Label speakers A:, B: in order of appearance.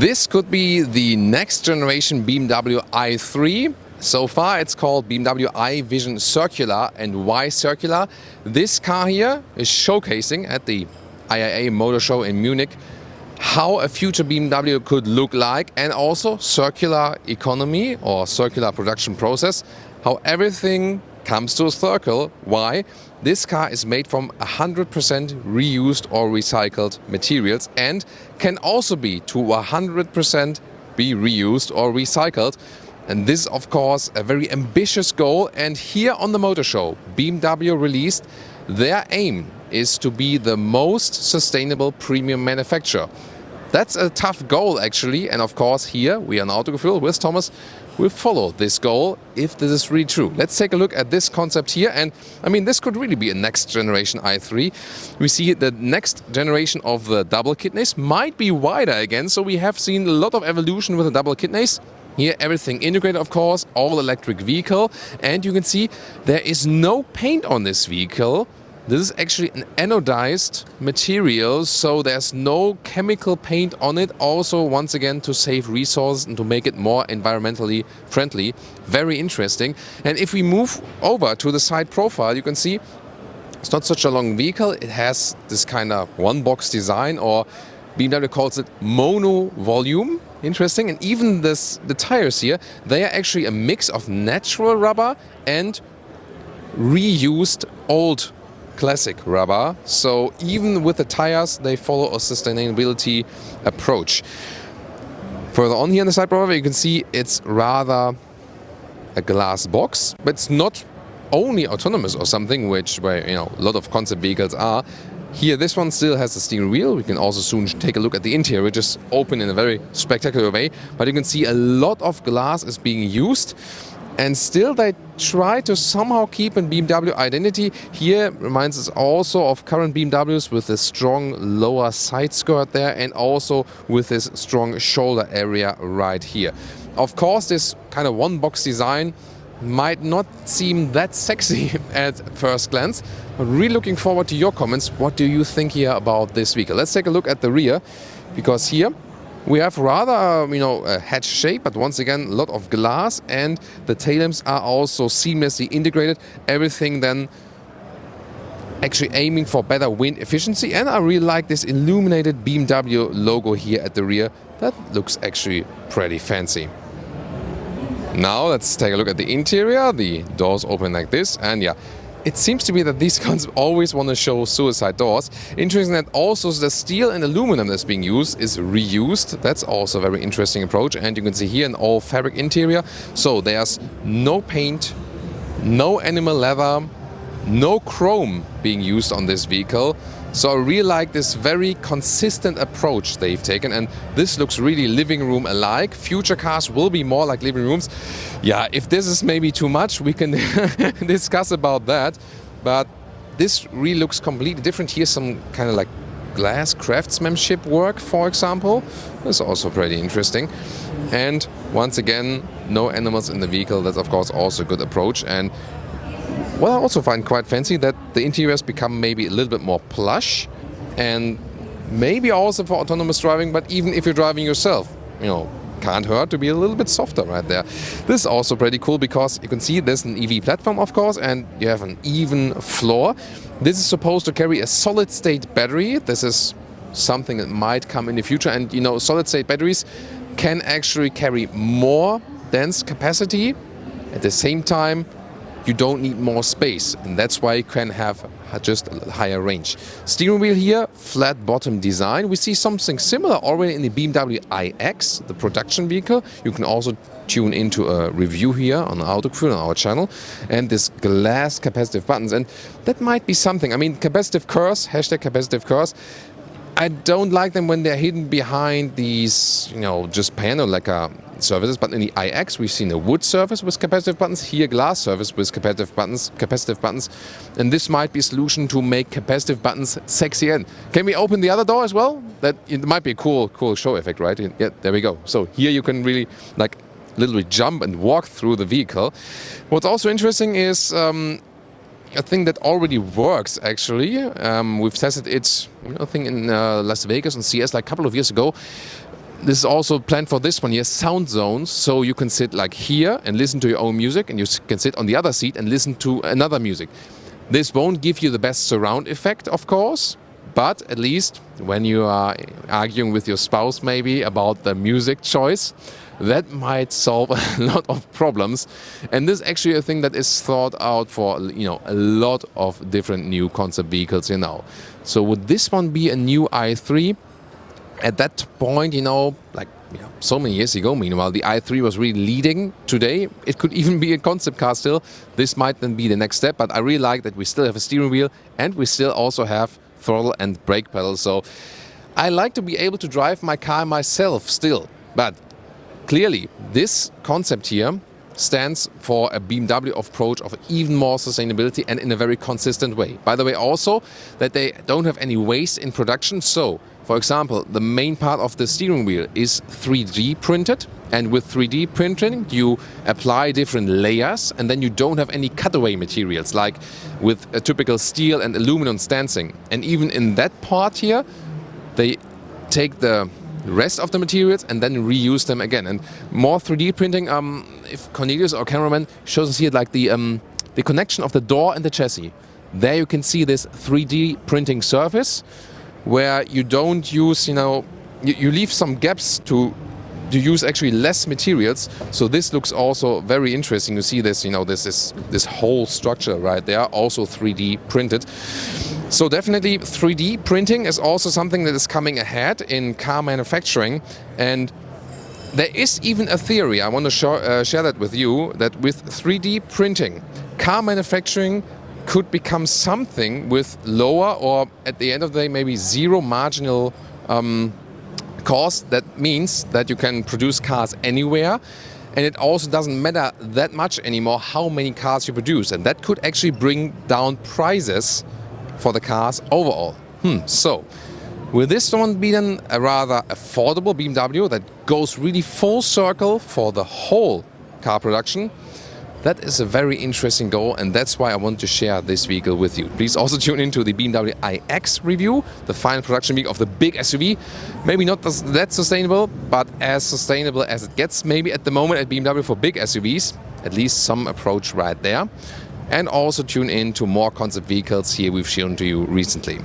A: This could be the next generation BMW i3. So far it's called BMW i Vision Circular. And why circular? This car here is showcasing at the IAA motor show in Munich how a future BMW could look like, and also circular economy or circular production process, how everything comes to a circle. Why? This car is made from 100% reused or recycled materials and can also be to 100% be reused or recycled. And this is of course a very ambitious goal, and here on the motor show BMW released their aim is to be the most sustainable premium manufacturer. That's a tough goal actually, and of course here we are in Autogefühl with Thomas. We'll follow this goal if this is really true. Let's take a look at this concept here, and I mean this could really be a next generation i3. We see the next generation of the double kidneys might be wider again, so we have seen a lot of evolution with the double kidneys. Here everything integrated, of course, all electric vehicle, and you can see there is no paint on this vehicle. This is actually an anodized material, so there's no chemical paint on it. Also, once again, to save resources and to make it more environmentally friendly. Very interesting. And if we move over to the side profile, you can see it's not such a long vehicle. It has this kind of one-box design, or BMW calls it mono volume. Interesting. And even the tires here, they are actually a mix of natural rubber and reused old classic rubber. So even with the tires, they follow a sustainability approach. Further on here on the side profile, you can see it's rather a glass box, but it's not only autonomous or something, where a lot of concept vehicles are. Here, this one still has a steering wheel. We can also soon take a look at the interior, which is open in a very spectacular way. But you can see a lot of glass is being used. And still they try to somehow keep a BMW identity. Here reminds us also of current BMWs with a strong lower side skirt there, and also with this strong shoulder area right here. Of course, this kind of one-box design might not seem that sexy at first glance, but really looking forward to your comments. What do you think here about this vehicle? Let's take a look at the rear, because here we have rather, a hatch shape, but once again, a lot of glass, and the tail lamps are also seamlessly integrated. Everything then actually aiming for better wind efficiency, and I really like this illuminated BMW logo here at the rear. That looks actually pretty fancy. Now let's take a look at the interior. The doors open like this, and yeah, it seems to be that these cons always want to show suicide doors. Interesting that also the steel and aluminum that's being used is reused. That's also a very interesting approach. And you can see here an all fabric interior. So there's no paint, no animal leather, no chrome being used on this vehicle. So I really like this very consistent approach they've taken, and this looks really living room alike. Future cars will be more like living rooms. Yeah, if this is maybe too much, we can discuss about that. But this really looks completely different. Here's some kind of like glass craftsmanship work, for example. That's also pretty interesting. And once again, no animals in the vehicle. That's of course also a good approach. And what I also find quite fancy, that the interiors become maybe a little bit more plush, and maybe also for autonomous driving, but even if you're driving yourself, can't hurt to be a little bit softer right there. This is also pretty cool, because you can see there's an EV platform, of course, and you have an even floor. This is supposed to carry a solid state battery. This is something that might come in the future, and solid state batteries can actually carry more dense capacity. At the same time, you don't need more space, and that's why you can have just a higher range. Steering wheel here, flat bottom design. We see something similar already in the BMW iX, the production vehicle. You can also tune into a review here on Autogefühl on our channel. And this glass capacitive buttons, and that might be something. I mean, capacitive curves, hashtag capacitive curves, I don't like them when they're hidden behind these, just panel like surfaces. But in the iX, we've seen a wood surface with capacitive buttons. Here, glass surface with capacitive buttons. And this might be a solution to make capacitive buttons sexy. And can we open the other door as well? That it might be a cool show effect, right? Yeah, there we go. So here you can really literally jump and walk through the vehicle. What's also interesting is a thing that already works, actually. We've tested it, I think, in Las Vegas on CS like a couple of years ago. this is also planned for this one here, sound zones, so you can sit like here and listen to your own music, and you can sit on the other seat and listen to another music. This won't give you the best surround effect, of course, but at least when you are arguing with your spouse maybe about the music choice, that might solve a lot of problems. And this is actually a thing that is thought out for, a lot of different new concept vehicles, So would this one be a new i3? At that point, so many years ago, meanwhile, the i3 was really leading. Today, it could even be a concept car still. This might then be the next step, but I really like that we still have a steering wheel and we still also have throttle and brake pedals. So I like to be able to drive my car myself still. But clearly, this concept here stands for a BMW approach of even more sustainability and in a very consistent way. By the way, also that they don't have any waste in production. So, for example, the main part of the steering wheel is 3D printed. And with 3D printing, you apply different layers and then you don't have any cutaway materials like with a typical steel and aluminum stancing. And even in that part here, they take the rest of the materials and then reuse them again. And more 3D printing, if Cornelius, our cameraman, shows us here like the connection of the door and the chassis. There you can see this 3D printing surface where you don't use, you leave some gaps to use actually less materials. So this looks also very interesting. You see this, this whole structure right there, also 3D printed. So definitely 3D printing is also something that is coming ahead in car manufacturing. And there is even a theory, I want to share that with you, that with 3D printing, car manufacturing could become something with lower or at the end of the day maybe zero marginal cost. That means that you can produce cars anywhere, and it also doesn't matter that much anymore how many cars you produce, and that could actually bring down prices for the cars overall. So will this one be then a rather affordable BMW that goes really full circle for the whole car production? That is a very interesting goal, and that's why I want to share this vehicle with you. Please also tune into the BMW iX review, the final production vehicle of the big SUV. Maybe not that sustainable, but as sustainable as it gets maybe at the moment at BMW for big SUVs. At least some approach right there. And also tune in to more concept vehicles here we've shown to you recently.